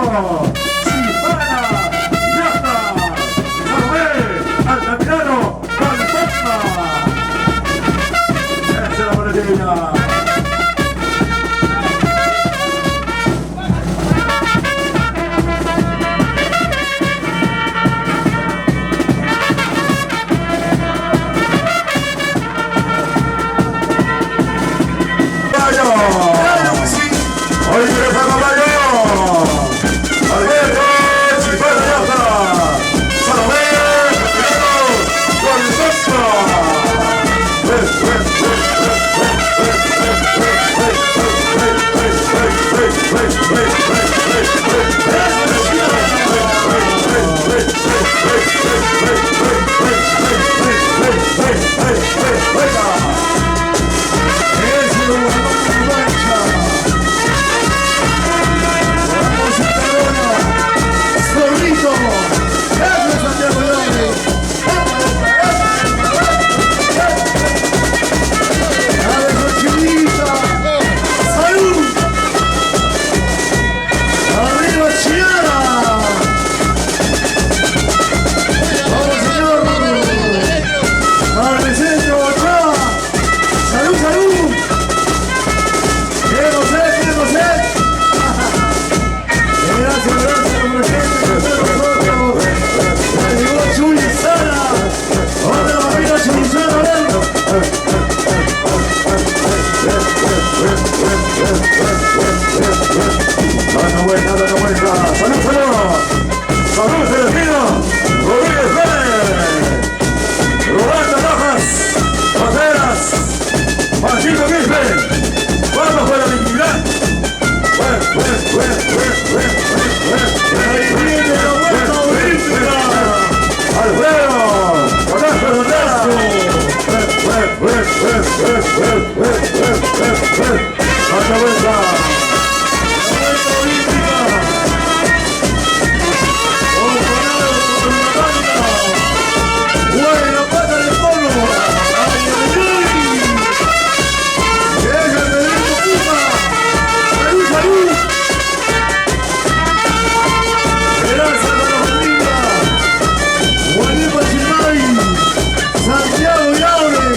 Chipana, Yasta, Salomé, Altamirano, Califosma. Esa es la boletina. Hoy me deja caballo. Alberto, Chipana, Yasta, Salomé, Califosma. Salud, Celestino, Rodríguez Pérez, Rolando Rojas, Pateras, Martino Quispe, vamos con la dignidad. Ahí viene la vuelta olímpica. Alfredo, Conazo Rotazo. Otra vuelta. Buena pata de polo. Ay, deja el Federico Puma. Salud, salud. Esperanza para los Bolivia. Guanipa Chimay. Santiago Yaure.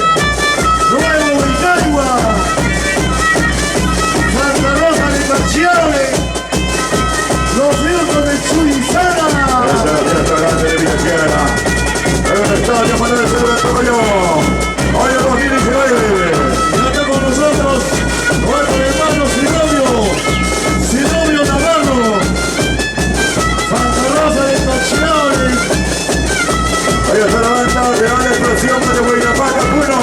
Nuevo Itaigua. Santa Rosa de Cachiable. Los hijos de Chuizana. Esa es la fiesta grande de Villachera. En el estadio Manuel Pedro Tocayo, año 2019. Y acá con nosotros, nuestro hermano Sinovio Navarro, Santa Rosa de Tachiable. Ahí está la banda de la expresión de Huaynapaca, Puno.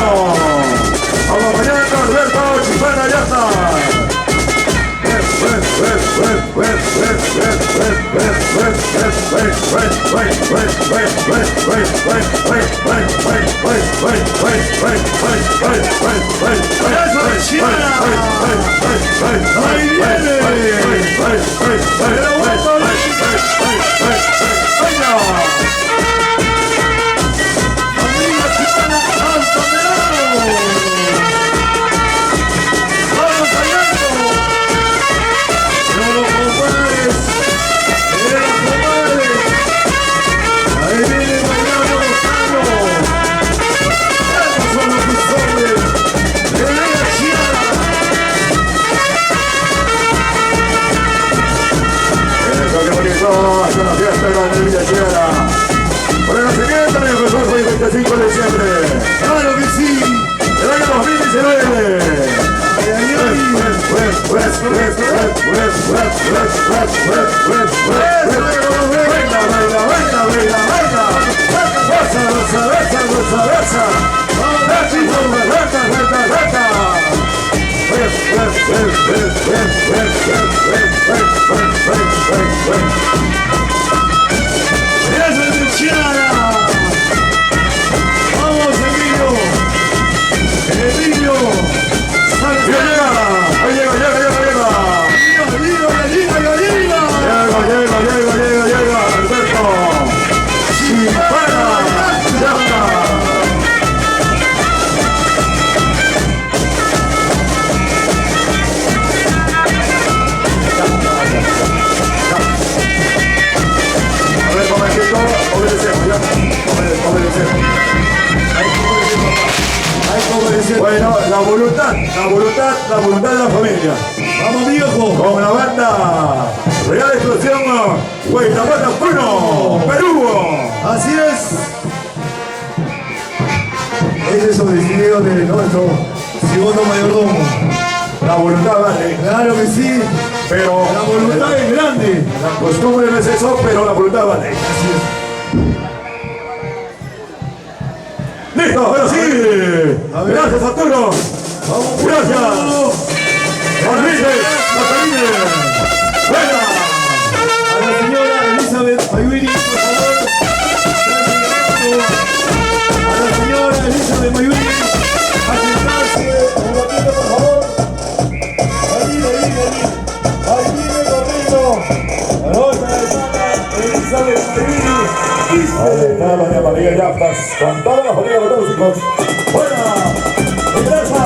Acompañando a Alberto Chipana, Yasta. Por el nacimiento del profesor fue el 25 de diciembre. ¡Claro que sí! ¡El año 2019! ¡Vamos, Emilio! ¡Emilio! ¡Ahí llega! ¡Llega! ¡Alberto! ¡Chipana! ¡Yasta! voluntad de la familia. Vamos, viejo. Con la banda Real Explosión Huaytapata 1, Perú. Así es. Ese es el decidido de nuestro segundo mayordomo. La voluntad vale. Claro que sí. Pero La voluntad es grande. la costumbre no es eso, pero la voluntad vale. Así es. ¡Listo! ¡Ahora sí! A ver. ¡Gracias, Arturo! Vamos. ¡Gracias! ¡Olvide! ¡Catalina! ¡Buena! A la señora Elizabeth Mayuri, por favor. A la señora Elizabeth Mayuri, a sentarse un ratito, por favor. Ahí viene corriendo. La otra hermana Elizabeth Mayuri. Ahí está doña María Yaftas, con toda la familia de todos los hijos. ¡Buena! ¡Ingresa!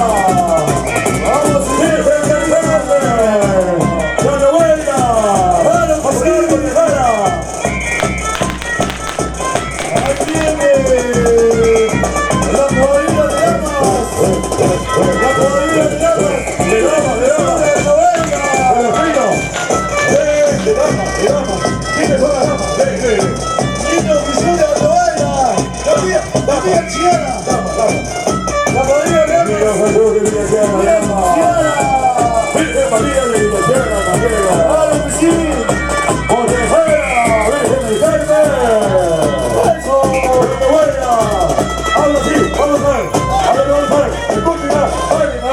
¡Vamos, señores! ¡Doña Buena! ¡Vamos, pasar con Tejada! Ahí viene la podrida de armas. La podrida de armas. ¡Le damos, le damos! ¡Le damos! ¿Quiénes son las damas? Niño oficial de la toalla. La tía Chiara. La podrida de armas. Virgen María de Villaciana, Mateo. Claro que sí. Consejera, Virgen del Carmen. Eso, doña Buena. Ahora sí, vamos a ver. Ahora vamos a ver. Escúchela, venga.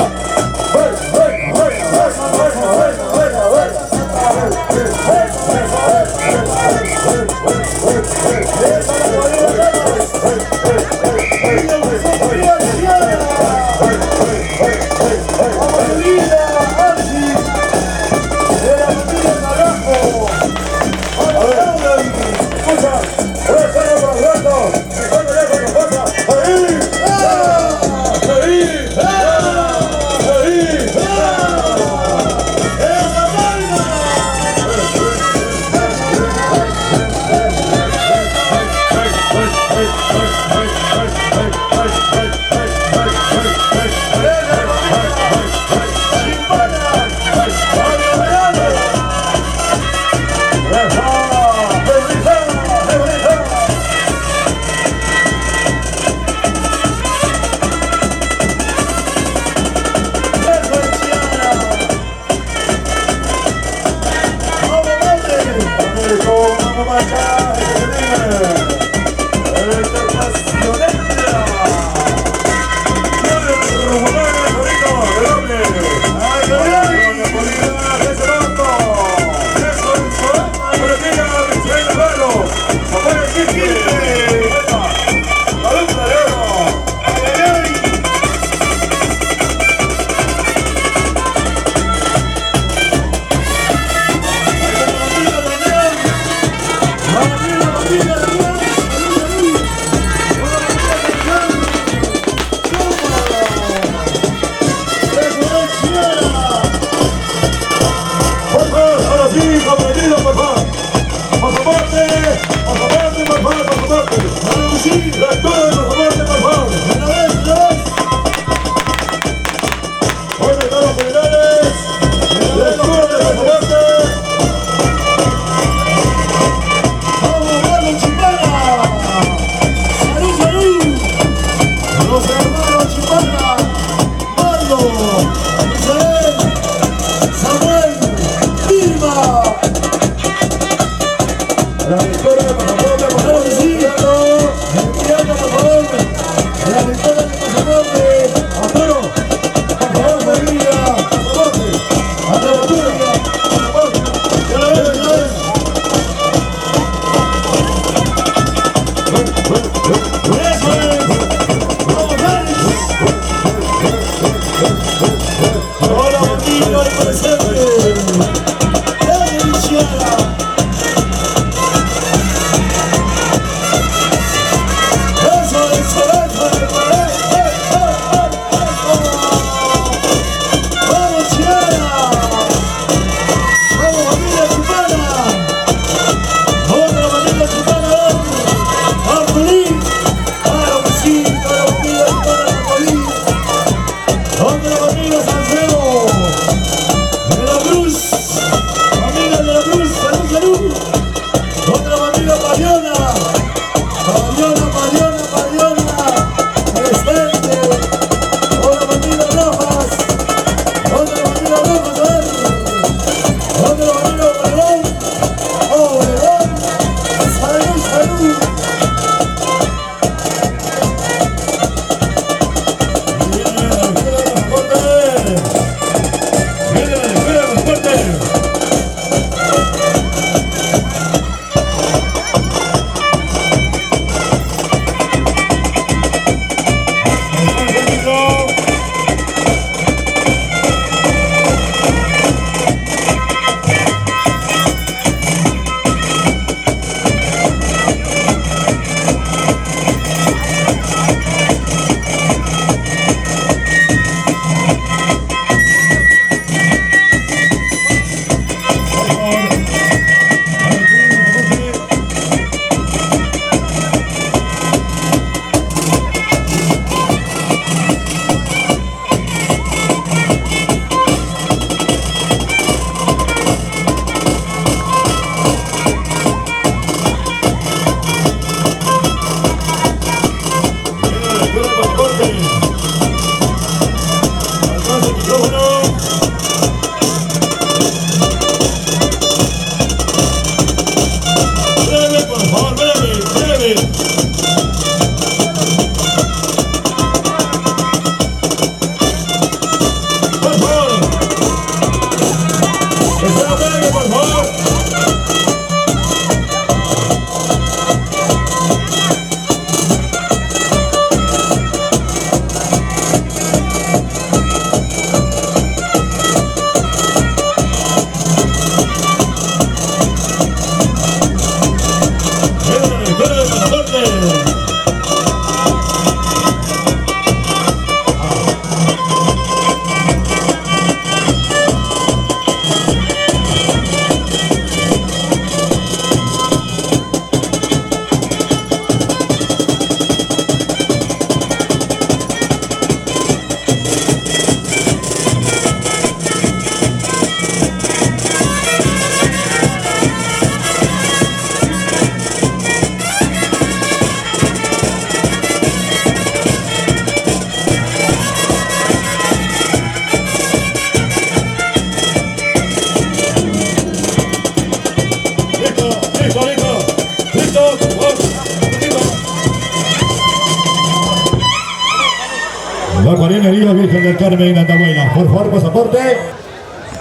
Señoría Virgen del Carmen Andahuaylas. Por favor, pasaporte.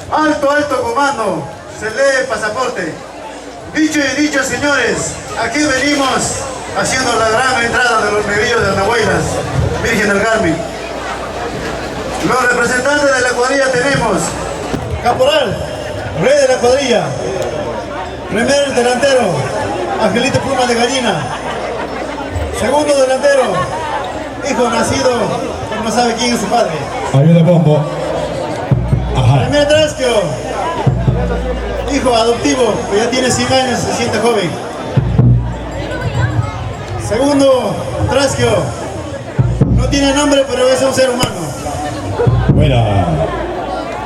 Alto, alto comando, se lee pasaporte. Dicho y dicho, señores, aquí venimos haciendo la gran entrada de los negrillos de Andahuaylas, Virgen del Carmen. Los representantes de la cuadrilla tenemos Caporal, rey de la cuadrilla. Primer delantero, Angelito Pluma de Gallina. Segundo delantero, hijo nacido, pero no sabe quién es su padre. Ayuda bombo. Ajá. Primer trasquio, hijo adoptivo, que ya tiene 100 años, se siente joven. Segundo trasquio, no tiene nombre, pero es un ser humano. Buena.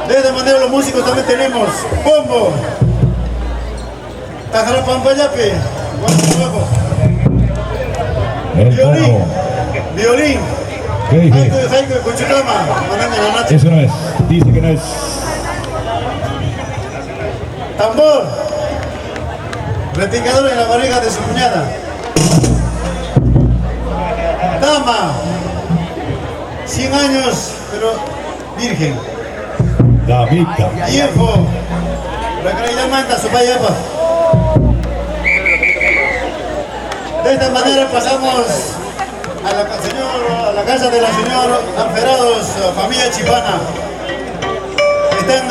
De esta manera los músicos también tenemos bombo, tajara pampayape, guapo, El violín, bombo. violín, ¿Qué dije? jaico de Cochucama, mandando la nacha, Eso no es. Dice que no es. tambor, repicador en la barriga de su cuñada, dama, 100 años, pero virgen, Damita. tiempo, la caridad manda su payapa. De esta manera pasamos a la casa de la señora Alferados, familia Chipana. Están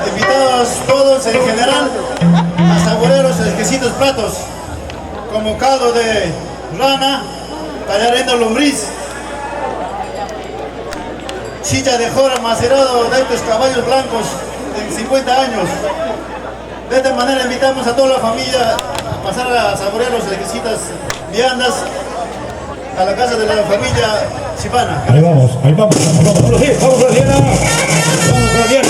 invitados todos en general a saborear los exquisitos platos, como caldo de rana, tallarina lombriz, chicha de jora macerado de estos caballos blancos de 50 años. De esta manera invitamos a toda la familia a pasar a saborear los exquisitas viandas a la casa de la familia Chipana. Ahí vamos, ahí vamos. Vamos, sí, vamos con la Diana. Vamos con la Diana.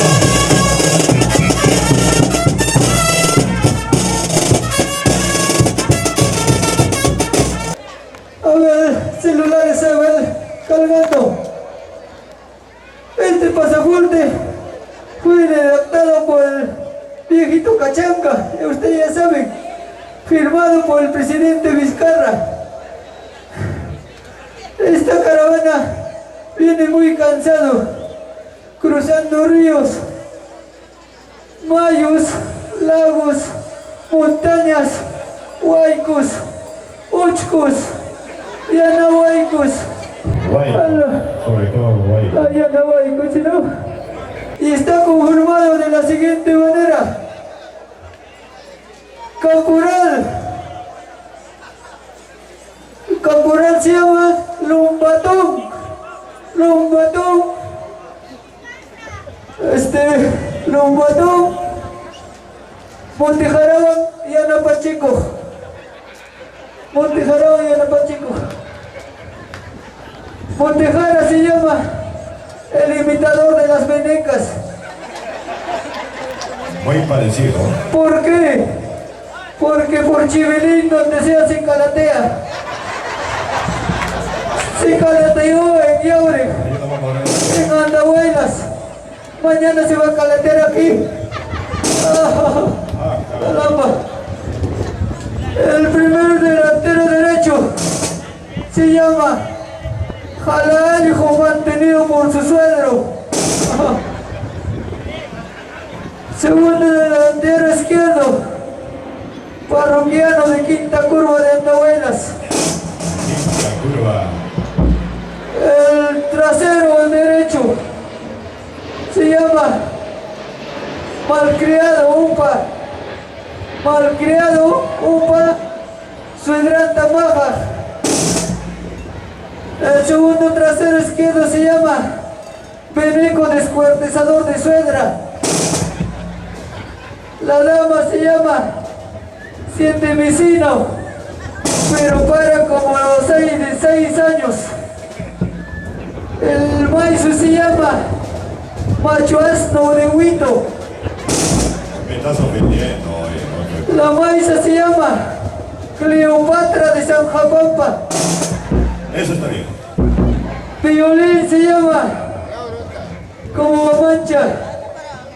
A ver, celulares, a ver, cargando. Este pasaporte fue redactado por el viejito Cachanca, ustedes ya saben, firmado por el presidente Vizcarra. Esta caravana viene muy cansado, cruzando ríos, mayos, lagos, montañas, huaicos, uchcos, yanahuaicos. Guay. Sobre todo, guay. Yanahuaicos, ¿no? Y está conformado de la siguiente manera. Camporal se llama Lumbatón. Lumbatón, Montejarón y Anapachico. Montejara se llama el imitador de las venecas. Muy parecido. ¿Por qué? Porque por Chivilín donde sea se calatea. Se calateó en Yaure, en Andahuaylas. Mañana se va a calatear aquí. Caramba. El primer delantero derecho se llama Jalal, hijo mantenido por su suegro. Segundo delantero izquierdo, parroquiano de Quinta Curva de Andahuaylas. Quinta Curva. El trasero, el derecho, se llama Malcriado Upa Suedranta Maja. El segundo trasero izquierdo se llama Beneco Descuartizador de Suedra. La dama se llama Siete Vecino, pero para como los 6 años. El maizo se llama Macho Asno de Huito. Me estás ofendiendo, La maiza se llama Cleopatra de San Japampa. Eso está bien. Violín se llama como Mamancha,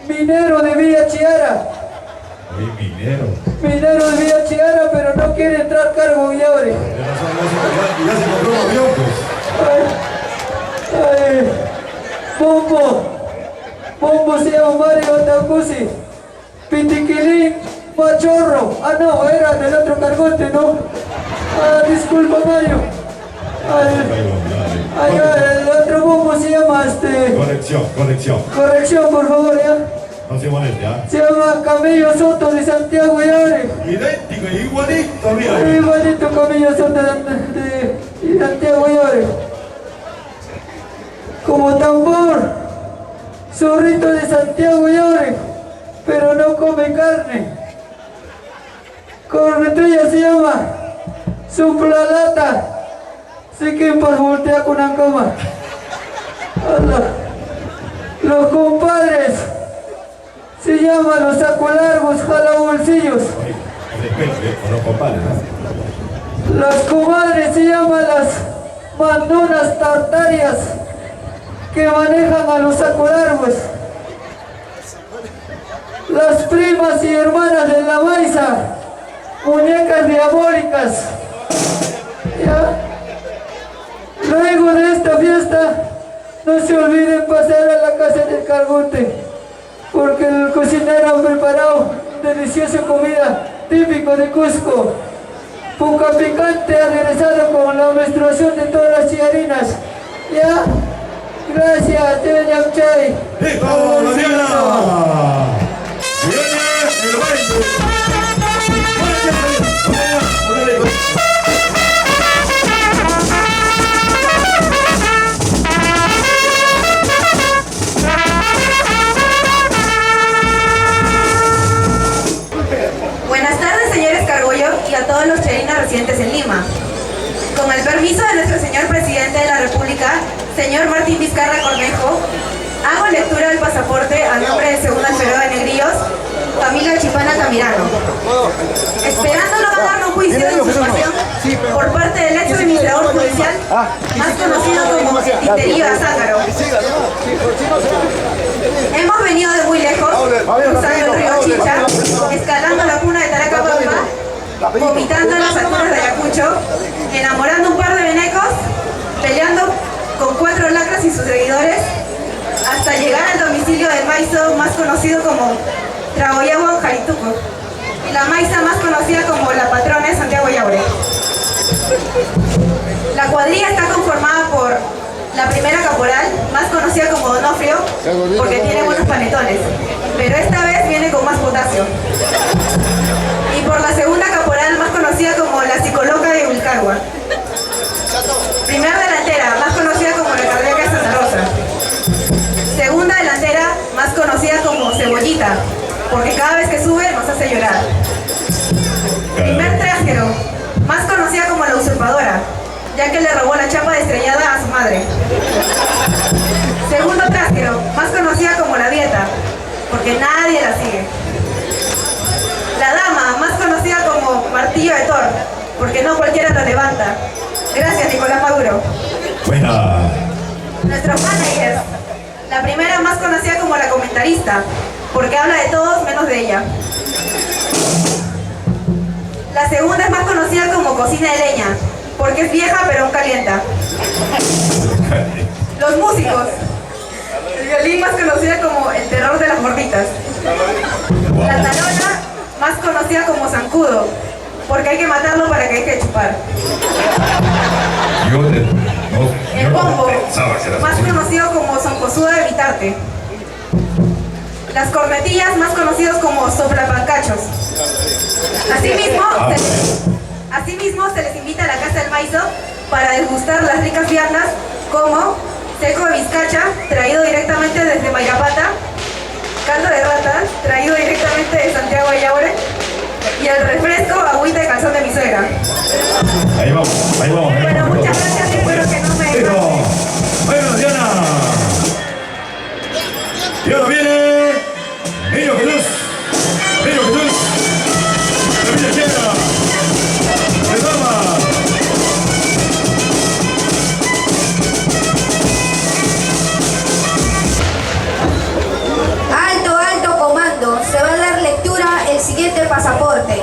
Minero de Villa Chiara. Oye, minero. Minero de Villa Chiara, pero no quiere entrar cargo y abre. Ya se compró un avión, pues. Ay, Bombo se llama Mario Tacusi. Pitiquilín, Machorro. Ah, no, era del otro cargote, ¿no? Ah, disculpa, Mario. El otro bombo se llama Corrección, por favor, ya. No se moleste, ¿ah? Se llama Camello Soto de Santiago Yaure. Idéntico, igualito, mira. Igualito Camello Soto de Santiago Yaure. Como tambor, zorrito de Santiago Yaure, pero no come carne. Corretrilla se llama Suplalata. Sé que por voltear con una cama. Los compadres se llaman los sacolargos jalabolsillos. Los compadres, ¿no? Las comadres se llaman las mandonas tartarias que manejan a los sacolargos. Las primas y hermanas de la Maiza, muñecas diabólicas. ¿Ya? Luego de esta fiesta, no se olviden pasar a la casa del cargote, porque el cocinero ha preparado deliciosa comida típico de Cusco. Puca Picante ha regresado con la menstruación de todas las chillarinas. ¿Ya? Gracias, Teñamchay. ¡Listo, Diana! ¡Viene el baile! Buenas tardes, señores Cargollo, y a todos los cherinas residentes en Lima. Con el permiso de nuestro señor presidente de la República, señor Martín Vizcarra Cornejo, hago lectura del pasaporte a nombre del segundo alférez de Negrillos, familia Chipana Tamirano. Esperando no ganar un juicio de usurpación por parte del ex administrador judicial, más conocido como Titerío Azángaro. Hemos venido de muy lejos, cruzando el río Chicha, escalando la cuna de Taracapampa, vomitando en las alturas de Ayacucho, enamorando un par de venecos, peleando con 4 lacras y sus seguidores, hasta llegar al domicilio del Maizo, más conocido como Tragoyagua Jarituco, y la Maiza más conocida como la patrona de Santiago Yaure. La cuadrilla está conformada por la primera caporal, más conocida como Donofrio, porque tiene buenos panetones, pero esta vez viene con más potasio. Y por la segunda caporal, más conocida como la psicoloca de Ulcagua. Primera delantera, más conocida como la cardíaca de Santa Rosa. Segunda delantera, más conocida como Cebollita, porque cada vez que sube nos hace llorar. Primer trasquero, más conocida como la usurpadora, ya que le robó la chapa de estrellada a su madre. Segundo trasquero, más conocida como la dieta, porque nadie la sigue. La dama, más conocida como martillo de Thor, porque no cualquiera la levanta. Gracias, Nicolás Maduro. Buena. Nuestros managers, la primera más conocida como la comentarista, porque habla de todos menos de ella. La segunda es más conocida como cocina de leña, porque es vieja pero aún calienta. Los músicos, el violín más conocida como el terror de las gorditas. La talona, más conocida como zancudo, porque hay que matarlo para que deje de chupar. El bombo, más conocido como soncosudo de Vitarte. Las cornetillas, más conocidos como soplapancachos. Asimismo, se les invita a la Casa del Maizo para degustar las ricas viandas como seco de vizcacha, traído directamente desde Mayapata, caldo de rata, traído directamente de Santiago de Yaure, y el refresco agüita de calzón de mi suegra. Ahí vamos. Bueno, muchas gracias, espero que no me... Bueno, Diana. Y ahora viene Niño Jesús. La vida llena. Se llama. Alto comando, se va a dar lectura el siguiente pasaporte.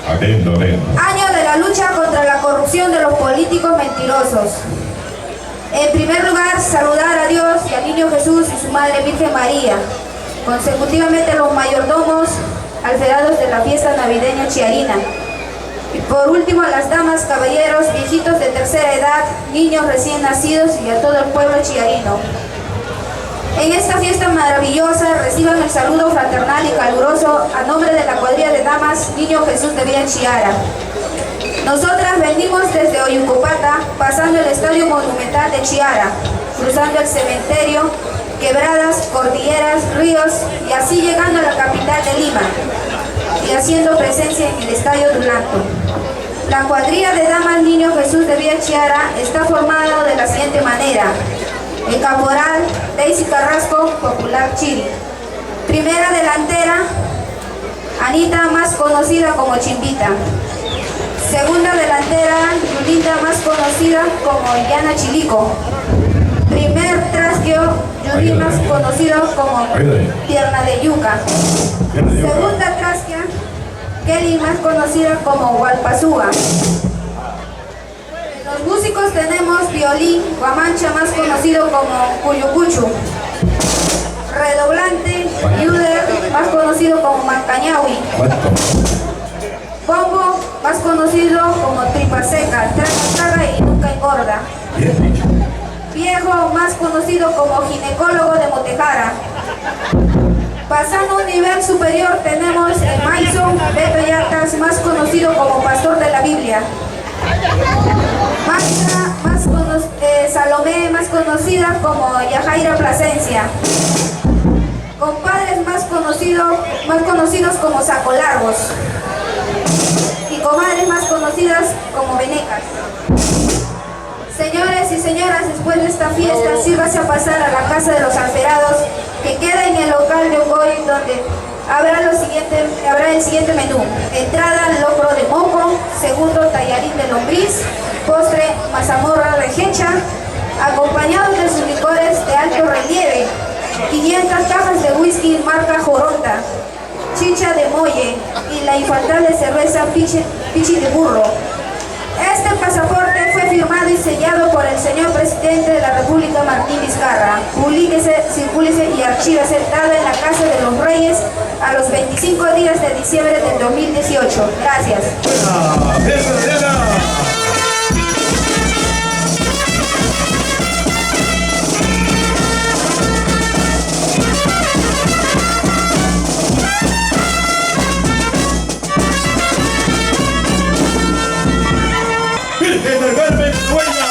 Atento. Año de la lucha contra la corrupción de los políticos mentirosos. En primer lugar, saludar a Dios y al Niño Jesús y su Madre Virgen María. Consecutivamente los mayordomos alferados de la fiesta navideña chiarina. Y por último a las damas, caballeros, viejitos de tercera edad, niños recién nacidos y a todo el pueblo chiarino. En esta fiesta maravillosa reciban el saludo fraternal y caluroso a nombre de la cuadrilla de damas Niño Jesús de Villa Chiara. Nosotras venimos desde Oyucopata, pasando el Estadio Monumental de Chiara, cruzando el cementerio, quebradas, cordilleras, ríos y así llegando a la capital de Lima y haciendo presencia en el Estadio Duranto. La cuadrilla de damas Niño Jesús de Villa Chiara está formada de la siguiente manera. El caporal Daisy Carrasco, popular Chiri. Primera delantera, Anita, más conocida como Chimbita. Segunda delantera, Yulinda, más conocida como Yana Chilico. Primer trasquio, Yuri, más conocido como Pierna de Yuca. Segunda trasquia, Kelly, más conocida como Hualpazúa. Los músicos tenemos violín, Guamancha, más conocido como Cuyucuchu. Redoblante, Yuder, más conocido como Mancañahui. Bombo, más conocido como Tripa Seca, traga y nunca engorda. Viejo, más conocido como ginecólogo de Motejara. Pasando a un nivel superior tenemos el Maison, Beto Yatas, más conocido como Pastor de la Biblia. Salomé, más conocida como Yajaira Plasencia. Compadres, más conocidos como Sacolargos. Y comadres, más conocidas como Venecas. Señores y señoras, después de esta fiesta, sírvase a pasar a la casa de los alferados, que queda en el local de Ogoy, donde habrá el siguiente menú. Entrada, locro de moco. Segundo, tallarín de lombriz. Postre, mazamorra de jecha, acompañados de sus licores de alto relieve. 500 cajas de whisky marca Joronta, chicha de molle y la infaltable cerveza Pichi de burro. Este pasaporte fue firmado y sellado por el señor presidente de la República, Martín Vizcarra. Publíquese, circúlese y archívese, dado en la Casa de los Reyes a los 25 días de diciembre del 2018. Gracias. Virgen del Carmen, Dueña.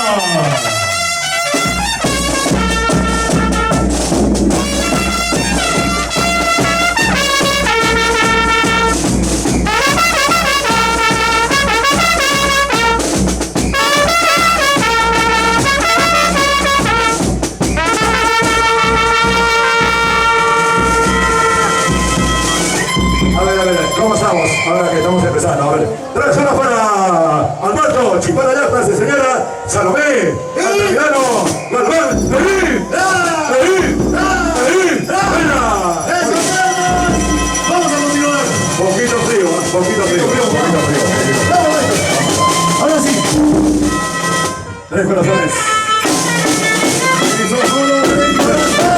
A ver, ¿cómo estamos? Ahora que estamos empezando, a ver. 3 horas para Alberto, Chipana Yatas, señora Salomé, Altamirano, Galván, Leí, Vamos a continuar. Poquito frío, poquito frío. Ahora sí. 3 corazones. Y son solo 3 corazones.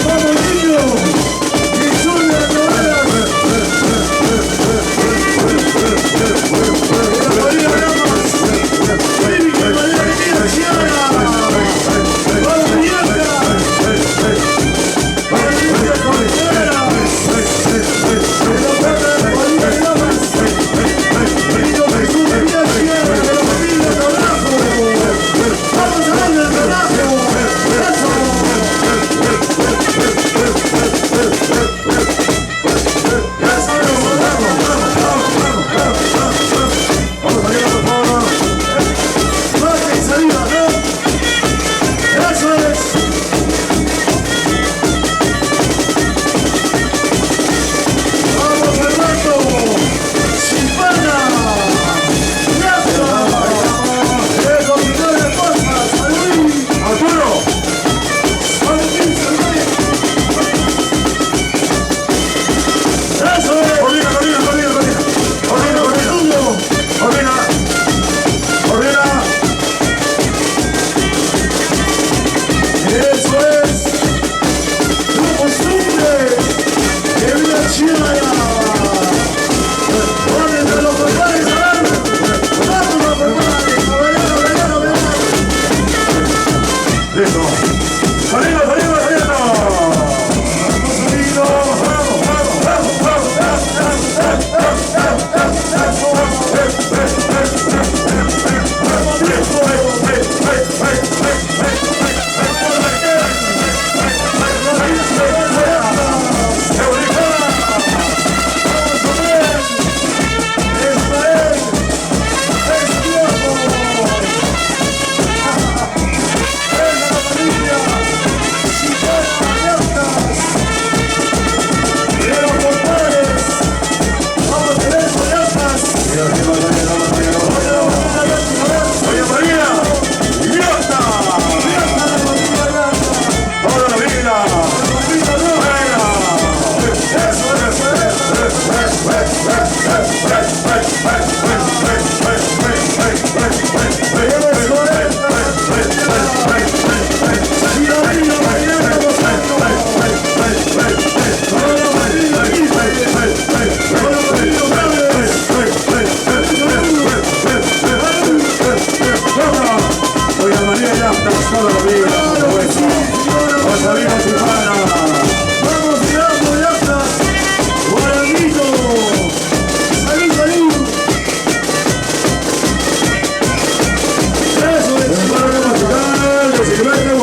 ¡Vamos, niños! nuestro